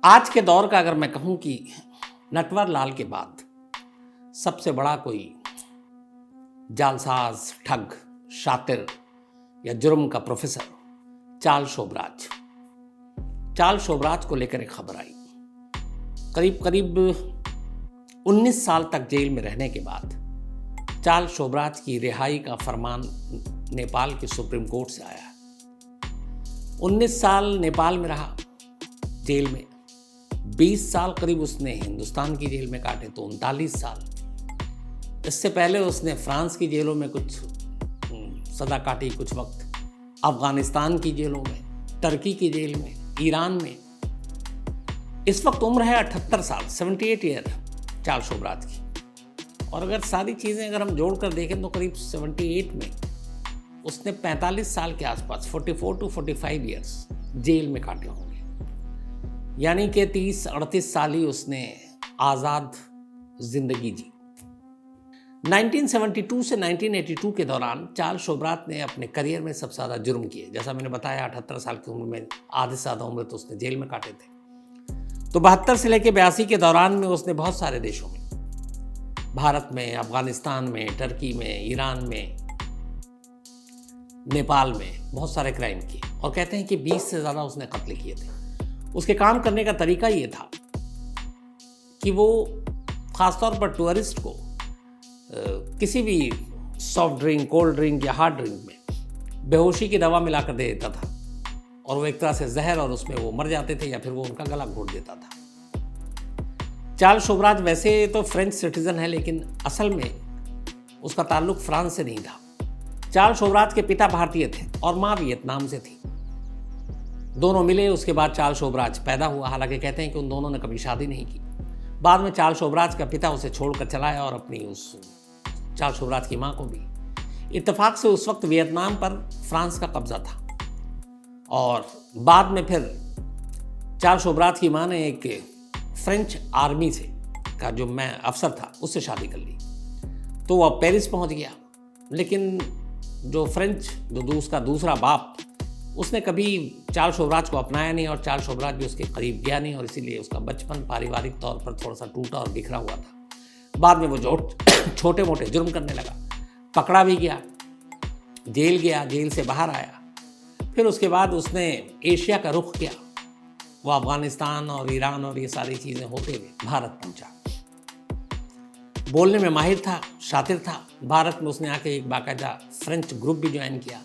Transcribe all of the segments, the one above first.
आज के दौर का अगर मैं कहूं कि नटवर लाल के बाद सबसे बड़ा कोई जालसाज, ठग, शातिर या जुर्म का professor Charles Sobhraj. Charles Sobhraj को लेकर एक खबर आई। करीब करीब 19 साल तक जेल में रहने के बाद चार्ल्स शोबराज की रिहाई का फरमान नेपाल के सुप्रीम कोर्ट से आया है। 19 साल नेपाल में रहा जेल में, 20 साल करीब उसने हिंदुस्तान की जेल में काटे, तो 39 साल। इससे पहले उसने फ्रांस की जेलों में कुछ सदा काटी, कुछ वक्त अफगानिस्तान की जेलों में, टर्की की जेल में, ईरान में। इस वक्त उम्र है 78 साल, 78 ईयर चार्ल्स शोबराज की। और अगर सारी चीज़ें अगर हम जोड़कर देखें तो करीब 78 में उसने 45 साल के आसपास 44 टू 45 ईयर्स जेल में काटे होंगे। यानी कि 30-38 साल ही उसने आज़ाद जिंदगी जी। 1972 से 1982 के दौरान चार्ल्स शोबराज ने अपने करियर में सबसे ज़्यादा जुर्म किए। जैसा मैंने बताया, 78 साल की उम्र में आधे से ज़्यादा उम्र तो उसने जेल में काटे थे। तो 72 से लेकर 82 के दौरान में उसने बहुत सारे देशों में, भारत में, अफगानिस्तान में, टर्की में, ईरान में, नेपाल में बहुत सारे क्राइम किए। और कहते हैं कि 20 से ज़्यादा उसने कत्ल किए थे। उसके काम करने का तरीका ये था कि वो ख़ासतौर पर टूरिस्ट को किसी भी सॉफ्ट ड्रिंक, कोल्ड ड्रिंक या हार्ड ड्रिंक में बेहोशी की दवा मिलाकर दे देता था, और वो एक तरह से जहर, और उसमें वो मर जाते थे या फिर वो उनका गला घोट देता था। चार्ल्स शोबराज वैसे तो फ्रेंच सिटीज़न है, लेकिन असल में उसका ताल्लुक फ्रांस से नहीं था। चार्ल्स शोबराज के पिता भारतीय थे और माँ वियतनाम से थी। दोनों मिले, उसके बाद चार्ल्स शोबराज पैदा हुआ। हालांकि कहते हैं कि उन दोनों ने कभी शादी नहीं की। बाद में चार्ल्स शोबराज का पिता उसे छोड़कर चला आया, और अपनी उस चार्ल्स शोबराज की माँ को भी। इत्तेफाक से उस वक्त वियतनाम पर फ्रांस का कब्जा था, और बाद में फिर चार्ल्स शोबराज की माँ ने एक फ्रेंच आर्मी से का जो मैं अफसर था उससे शादी कर ली। तो वह पेरिस पहुंच गया, लेकिन जो फ्रेंच उसका दूसरा बाप, उसने कभी चार्ल्स शोबराज को अपनाया नहीं, और चार्ल्स शोबराज भी उसके करीब गया नहीं, और इसीलिए उसका बचपन पारिवारिक तौर पर थोड़ा सा टूटा और बिखरा हुआ था। बाद में वो छोटे मोटे जुर्म करने लगा, पकड़ा भी गया, जेल गया, जेल से बाहर आया। फिर उसके बाद उसने एशिया का रुख किया। वो अफगानिस्तान और ईरान और ये सारी चीज़ें होते हुए भारत पहुंचा। बोलने में माहिर था, शातिर था। भारत में उसने आके एक बाकायदा फ्रेंच ग्रुप भी ज्वाइन किया।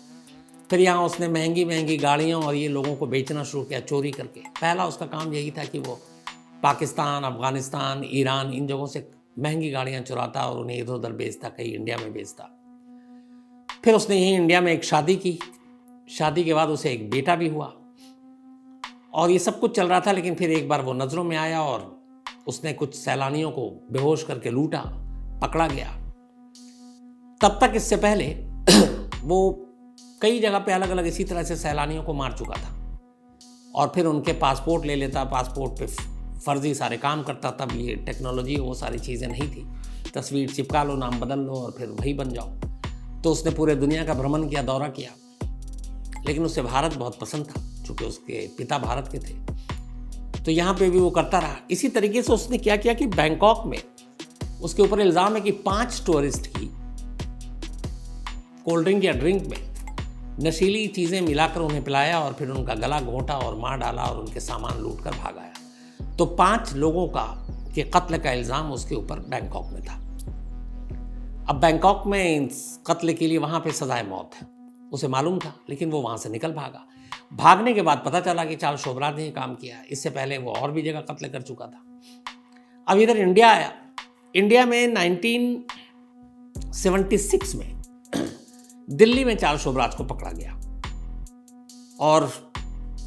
फिर यहाँ उसने महंगी महंगी गाड़ियाँ और ये लोगों को बेचना शुरू किया चोरी करके। पहला उसका काम यही था कि वो पाकिस्तान, अफगानिस्तान, ईरान, इन जगहों से महंगी गाड़ियाँ चुराता और उन्हें इधर उधर बेचता, कहीं इंडिया में बेचता। फिर उसने यहीं इंडिया में एक शादी की। शादी के बाद उसे एक बेटा भी हुआ, और ये सब कुछ चल रहा था। लेकिन फिर एक बार वो नज़रों में आया, और उसने कुछ सैलानियों को बेहोश करके लूटा, पकड़ा गया। तब तक इससे पहले वो कई जगह पे अलग अलग इसी तरह से सैलानियों को मार चुका था, और फिर उनके पासपोर्ट ले लेता, पासपोर्ट पे फर्जी सारे काम करता। तब ये टेक्नोलॉजी, वो सारी चीज़ें नहीं थी। तस्वीर चिपका लो, नाम बदल लो और फिर वही बन जाओ। तो उसने पूरे दुनिया का भ्रमण किया, दौरा किया। लेकिन उसे भारत बहुत पसंद था, चूँकि उसके पिता भारत के थे। तो यहाँ पे भी वो करता रहा। इसी तरीके से उसने क्या किया कि बैंकॉक में उसके ऊपर इल्ज़ाम है कि 5 टूरिस्ट की कोल्ड ड्रिंक या ड्रिंक में नशीली चीज़ें मिलाकर उन्हें पिलाया, और फिर उनका गला घोंटा और मार डाला, और उनके सामान लूट कर भाग आया। तो 5 लोगों का के कत्ल का इल्ज़ाम उसके ऊपर बैंकॉक में था। अब बैंकॉक में कत्ल के लिए वहाँ पे सजाए मौत है, उसे मालूम था, लेकिन वो वहाँ से निकल भागा। भागने के बाद पता चला कि चार्ल्स शोबराज ने काम किया। इससे पहले वो और भी जगह कत्ल कर चुका था। अब इधर इंडिया आया। इंडिया में 1976 में दिल्ली में चार्ल्स शोबराज को पकड़ा गया, और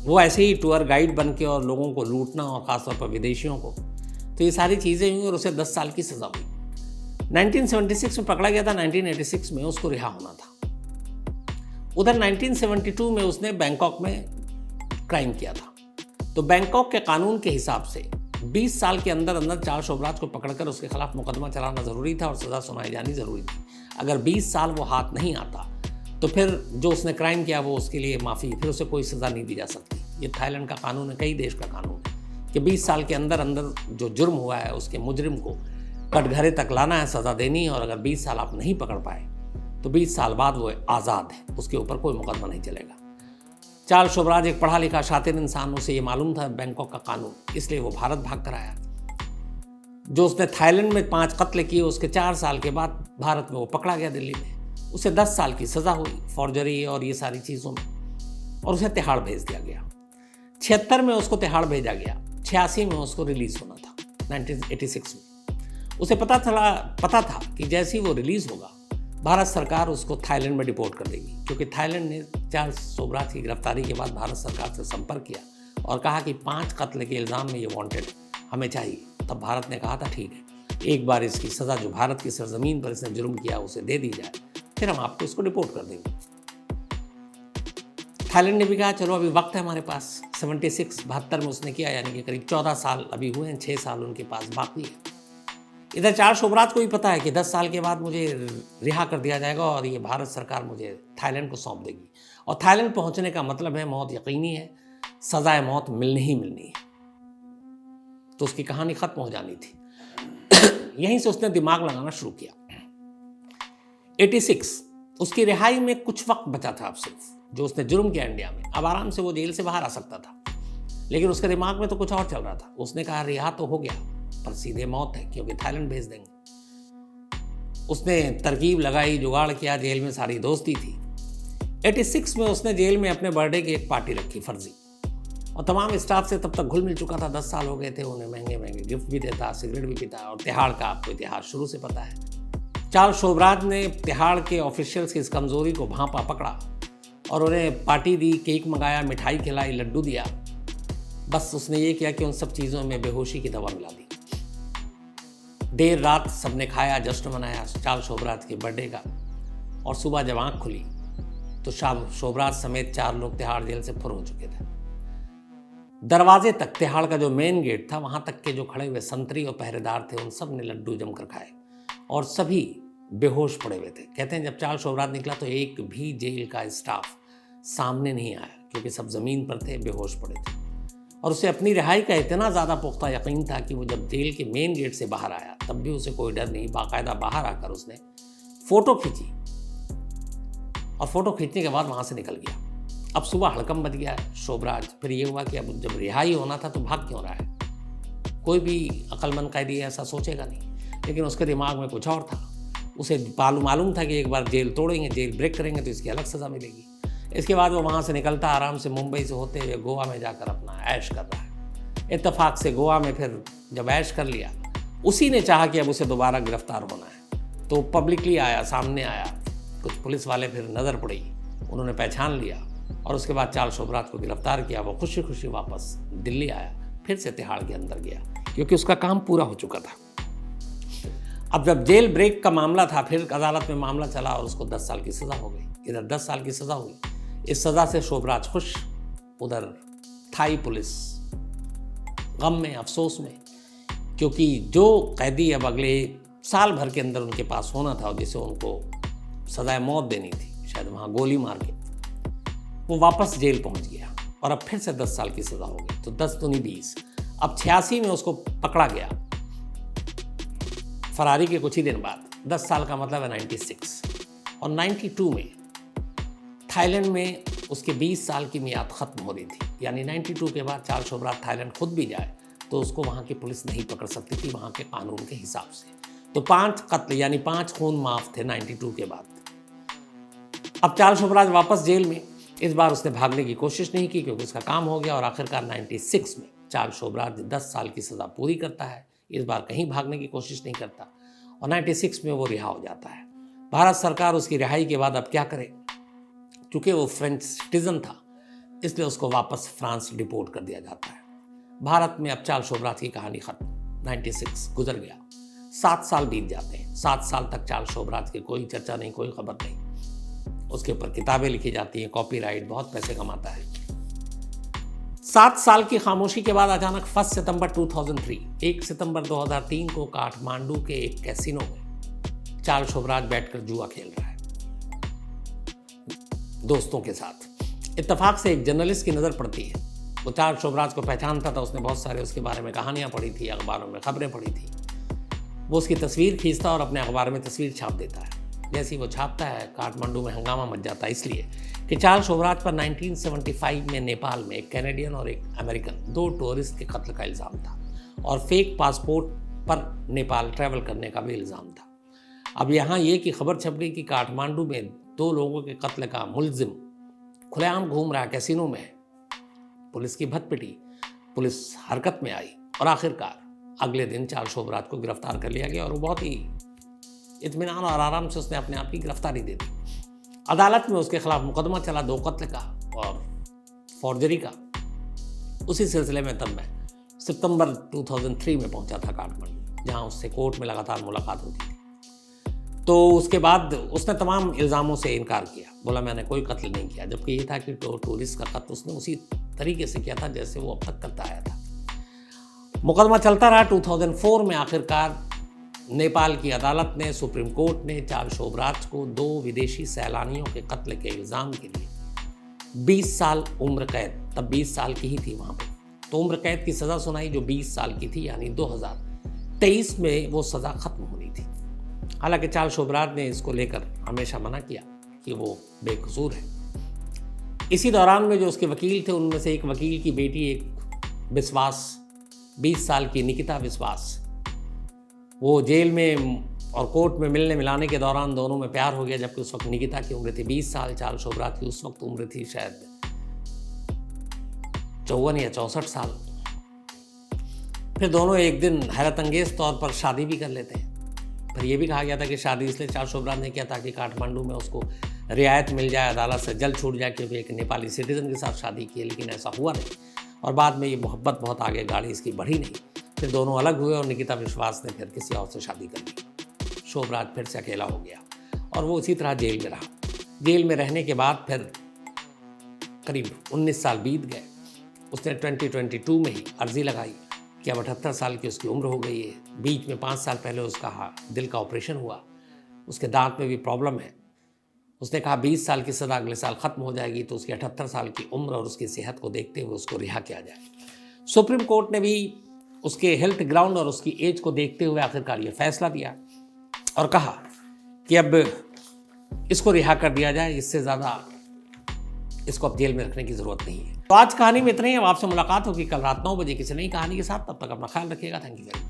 वो ऐसे ही टूर गाइड बन के और लोगों को लूटना, और ख़ासतौर पर विदेशियों को, तो ये सारी चीज़ें हुई, और उसे 10 साल की सज़ा हुई। 1976 में पकड़ा गया था, 1986 में उसको रिहा होना था। उधर 1972 में उसने बैंकॉक में क्राइम किया था। तो बैंकॉक के कानून के हिसाब से 20 साल के अंदर अंदर चार्ल्स शोबराज को पकड़कर उसके खिलाफ मुकदमा चलाना ज़रूरी था, और सज़ा सुनाई जानी ज़रूरी थी। अगर 20 साल वो हाथ नहीं आता, तो फिर जो उसने क्राइम किया वो उसके लिए माफ़ी, फिर उसे कोई सज़ा नहीं दी जा सकती। ये थाईलैंड का कानून है, कई देश का कानून है कि 20 साल के अंदर अंदर जो जुर्म हुआ है उसके मुजरिम को कटघरे तक लाना है, सज़ा देनी है, और अगर 20 साल आप नहीं पकड़ पाए तो 20 साल बाद वो आज़ाद है, उसके ऊपर कोई मुकदमा नहीं चलेगा। चार्ल्स शोबराज एक पढ़ा लिखा शातिर इंसान, उसे ये मालूम था बैंकॉक का कानून, इसलिए वो भारत भाग कर आया। जो उसने थाईलैंड में 5 कत्ल किए, उसके 4 साल के बाद भारत में वो पकड़ा गया दिल्ली में। उसे 10 साल की सज़ा हुई फॉर्जरी और ये सारी चीज़ों में, और उसे तिहाड़ भेज दिया गया। 76 में उसको तिहाड़ भेजा गया, 86 में उसको रिलीज़ होना था, 1986 में। उसे पता था कि जैसे ही वो रिलीज़ होगा भारत सरकार उसको थाईलैंड में डिपोर्ट कर देगी, क्योंकि थाईलैंड ने चार्ल्स शोबराज की गिरफ्तारी के बाद भारत सरकार से संपर्क किया और कहा कि 5 कत्ल के इल्ज़ाम में ये वांटेड, हमें चाहिए। तब भारत ने कहा था ठीक है, एक बार इसकी सज़ा जो भारत की सरजमीन पर इसने जुर्म किया उसे दे दी जाए, फिर हम आपको इसको डिपोर्ट कर देंगे। थाईलैंड ने भी कहा चलो अभी वक्त है हमारे पास। 72 में उसने किया, यानी कि करीब 14 साल अभी हुए हैं, 6 साल उनके पास बाकी है। इधर चार्ल्स शोबराज को भी पता है कि 10 साल के बाद मुझे रिहा कर दिया जाएगा और ये भारत सरकार मुझे थाईलैंड को सौंप देगी, और थाईलैंड पहुंचने का मतलब है मौत यकीनी है, सजाए मौत मिलनी ही मिलनी है। तो उसकी कहानी खत्म हो जानी थी। यहीं से उसने दिमाग लगाना शुरू किया। 86 उसकी रिहाई में कुछ वक्त बचा था अब सिर्फ, जो उसने जुर्म किया इंडिया में। अब आराम से वो जेल से बाहर आ सकता था, लेकिन उसके दिमाग में तो कुछ और चल रहा था। उसने कहा रिहा तो हो गया पर सीधे मौत है, क्योंकि थाईलैंड भेज देंगे। उसने तरकीब लगाई, जुगाड़ किया, जेल में सारी दोस्ती थी। 86 में उसने जेल में अपने बर्थडे की एक पार्टी रखी फर्जी, और तमाम स्टाफ से तब तक घुल मिल चुका था, 10 साल हो गए थे। उन्हें महंगे महंगे गिफ्ट भी देता, सिगरेट भी पीता, और तिहाड़ का आपको इतिहास शुरू से पता है। चार्ल्स शोबराज ने तिहाड़ के ऑफिशियल्स की इस कमजोरी को भांपा पकड़ा और उन्हें पार्टी दी, केक मंगाया, मिठाई खिलाई, लड्डू दिया। बस उसने ये किया कि उन सब चीज़ों में बेहोशी की दवा मिला दी। देर रात सबने खाया, जश्न मनाया चार्ल्स शोबराज के बर्थडे का, और सुबह जब आँख खुली तो शोबराज समेत 4 लोग तिहाड़ जेल से फुर हो चुके थे। दरवाजे तक, तिहाड़ का जो मेन गेट था वहाँ तक के जो खड़े हुए संतरी और पहरेदार थे, उन सब ने लड्डू जमकर खाए और सभी बेहोश पड़े हुए थे। कहते हैं जब चार्ल्स शोबराज निकला तो एक भी जेल का स्टाफ सामने नहीं आया, क्योंकि सब ज़मीन पर थे, बेहोश पड़े थे। और उसे अपनी रिहाई का इतना ज़्यादा पुख्ता यकीन था कि वो जब जेल के मेन गेट से बाहर आया तब भी उसे कोई डर नहीं। बाकायदा बाहर आकर उसने फ़ोटो खींची, और फ़ोटो खींचने के बाद वहाँ से निकल गया। अब सुबह हड़कंप मच गया है शोबराज। फिर ये हुआ कि अब जब रिहाई होना था तो भाग क्यों रहा है? कोई भी अक्लमंद कैदी ऐसा सोचेगा नहीं, लेकिन उसके दिमाग में कुछ और था। उसे मालूम था कि एक बार जेल तोड़ेंगे, जेल ब्रेक करेंगे तो इसकी अलग सज़ा मिलेगी। इसके बाद वो वहाँ से निकलता, आराम से मुंबई से होते हुए गोवा में जाकर अपना ऐश कर रहा है। इत्तेफाक से गोवा में फिर जब ऐश कर लिया, उसी ने चाहा कि अब उसे दोबारा गिरफ्तार होना है, तो पब्लिकली आया, सामने आया। कुछ पुलिस वाले फिर नज़र पड़ी, उन्होंने पहचान लिया, और उसके बाद चार्ल्स शोबराज को गिरफ्तार किया। वो खुशी खुशी वापस दिल्ली आया, फिर से तिहाड़ के अंदर गया, क्योंकि उसका काम पूरा हो चुका था। अब जब जेल ब्रेक का मामला था, फिर अदालत में मामला चला और उसको 10 साल की सज़ा हो गई। इधर 10 साल की सज़ा हुई। इस सज़ा से शोबराज खुश, उधर थाई पुलिस गम में, अफसोस में, क्योंकि जो कैदी अब अगले साल भर के अंदर उनके पास होना था और जिसे उनको सज़ाए मौत देनी थी, शायद वहाँ गोली मार के, वो वापस जेल पहुँच गया और अब फिर से 10 साल की सज़ा हो गई। तो 10 दूनी 20। अब 86 में उसको पकड़ा गया, फरारी के कुछ ही दिन बाद। 10 साल का मतलब है 96। और 92 में थाईलैंड में उसके 20 साल की मियाद ख़त्म हो रही थी। यानी 92 के बाद चार्ल्स शोबराज थाईलैंड खुद भी जाए तो उसको वहाँ की पुलिस नहीं पकड़ सकती थी, वहाँ के कानून के हिसाब से। तो 5 कत्ल यानी 5 खून माफ थे 92 के बाद। अब चार्ल्स शोबराज वापस जेल में। इस बार उसने भागने की कोशिश नहीं की, क्योंकि उसका काम हो गया, और आखिरकार 96 में चार्ल्स शोबराज 10 साल की सज़ा पूरी करता है। इस बार कहीं भागने की कोशिश नहीं करता, और 96 में वो रिहा हो जाता है। भारत सरकार उसकी रिहाई के बाद अब क्या करे? चूँकि वो फ्रेंच सिटीज़न था, इसलिए उसको वापस फ्रांस डिपोर्ट कर दिया जाता है। भारत में अब चार्ल्स शोबराज की कहानी खत्म। 96 गुजर गया, 7 साल बीत जाते हैं। 7 साल तक चार्ल्स शोबराज की कोई चर्चा नहीं, कोई खबर नहीं। उसके ऊपर किताबें लिखी जाती हैं, कॉपीराइट, बहुत पैसे कमाता है। 7 साल की खामोशी के बाद अचानक 1 सितंबर 2003, 1 सितंबर 2003 को काठमांडू के एक कैसीनो में चार्ल्स शोबराज बैठकर जुआ खेल रहा है दोस्तों के साथ। इत्तेफाक से एक जर्नलिस्ट की नज़र पड़ती है। वो चार्ल्स शोभराज को पहचानता था, उसने बहुत सारे उसके बारे में कहानियाँ पढ़ी थी, अखबारों में खबरें पढ़ी थी। वो उसकी तस्वीर खींचता और अपने अखबार में तस्वीर छाप देता है। जैसे ही वो छापता है, काठमांडू में हंगामा मच जाता है, इसलिए कि चार्ल्स शोभराज पर 1975 में नेपाल में एक कैनेडियन और एक अमेरिकन 2 टूरिस्ट के कत्ल का इल्ज़ाम था और फेक पासपोर्ट पर नेपाल ट्रैवल करने का भी इल्ज़ाम था। अब यहाँ ये कि खबर छप गई कि काठमांडू में 2 लोगों के कत्ल का मुलजिम खुलेआम घूम रहा कैसीनो में है। पुलिस की भत पिटी, पुलिस हरकत में आई और आखिरकार अगले दिन चार्ल्स शोभराज को गिरफ्तार कर लिया गया और वो बहुत ही इत्मीनान और आराम से उसने अपने आप की गिरफ्तारी दे दी। अदालत में उसके खिलाफ मुकदमा चला 2 कत्ल का और फॉर्जरी का। उसी सिलसिले में तब मैं सितंबर 2003 में पहुंचा था काठमांडू, जहां उससे कोर्ट में लगातार मुलाकात होती थी। तो उसके बाद उसने तमाम इल्ज़ामों से इनकार किया, बोला मैंने कोई कत्ल नहीं किया, जबकि ये था कि टूरिस्ट का कत्ल उसने उसी तरीके से किया था जैसे वो अब तक करता आया था। मुकदमा चलता रहा। 2004 में आखिरकार नेपाल की अदालत ने, सुप्रीम कोर्ट ने चार्ल्स शोभराज को 2 विदेशी सैलानियों के कत्ल के इल्ज़ाम के लिए 20 साल उम्र कैद, तब 20 साल की ही थी वहाँ पे, तो उम्र कैद की सज़ा सुनाई जो 20 साल की थी, यानी 2023 में वो सज़ा ख़त्म होनी थी। हालांकि चार्ल्स शोभराज ने इसको लेकर हमेशा मना किया कि वो बेकसूर है। इसी दौरान में जो उसके वकील थे, उनमें से एक वकील की बेटी, एक विश्वास, 20 साल की निकिता विश्वास, वो जेल में और कोर्ट में मिलने मिलाने के दौरान दोनों में प्यार हो गया, जबकि उस वक्त निकिता की उम्र थी 20 साल, चार्ल्स शोभराज की उस वक्त उम्र थी शायद 54 या 64 साल। फिर दोनों एक दिन हैरत अंगेज तौर पर शादी भी कर लेते हैं। फिर ये भी कहा गया था कि शादी इसलिए चार्ल्स शोभराज ने किया ताकि काठमांडू में उसको रियायत मिल जाए, अदालत से जल्द छूट जाए, क्योंकि एक नेपाली सिटीजन के साथ शादी की है, लेकिन ऐसा हुआ नहीं और बाद में ये मोहब्बत बहुत आगे गाड़ी इसकी बढ़ी नहीं। फिर दोनों अलग हुए और निकिता विश्वास ने फिर किसी और से शादी कर ली। शोभराज फिर से अकेला हो गया और वो इसी तरह जेल में रहा। जेल में रहने के बाद फिर करीब 19 साल बीत गए। उसने 2022 में ही अर्जी लगाई कि अब 78 साल की उसकी उम्र हो गई है। बीच में 5 साल पहले उसका दिल का ऑपरेशन हुआ, उसके दांत में भी प्रॉब्लम है। उसने कहा 20 साल की सज़ा अगले साल ख़त्म हो जाएगी, तो उसकी 78 साल की उम्र और उसकी सेहत को देखते हुए उसको रिहा किया जाए। सुप्रीम कोर्ट ने भी उसके हेल्थ ग्राउंड और उसकी एज को देखते हुए आखिरकार ये फैसला दिया और कहा कि अब इसको रिहा कर दिया जाए, इससे ज़्यादा इसको अब जेल में रखने की ज़रूरत नहीं है। तो आज कहानी में इतना ही। अब आपसे मुलाकात होगी कल रात 9 बजे किसी नई कहानी के साथ। तब तक अपना ख्याल रखिएगा। Thank you very much.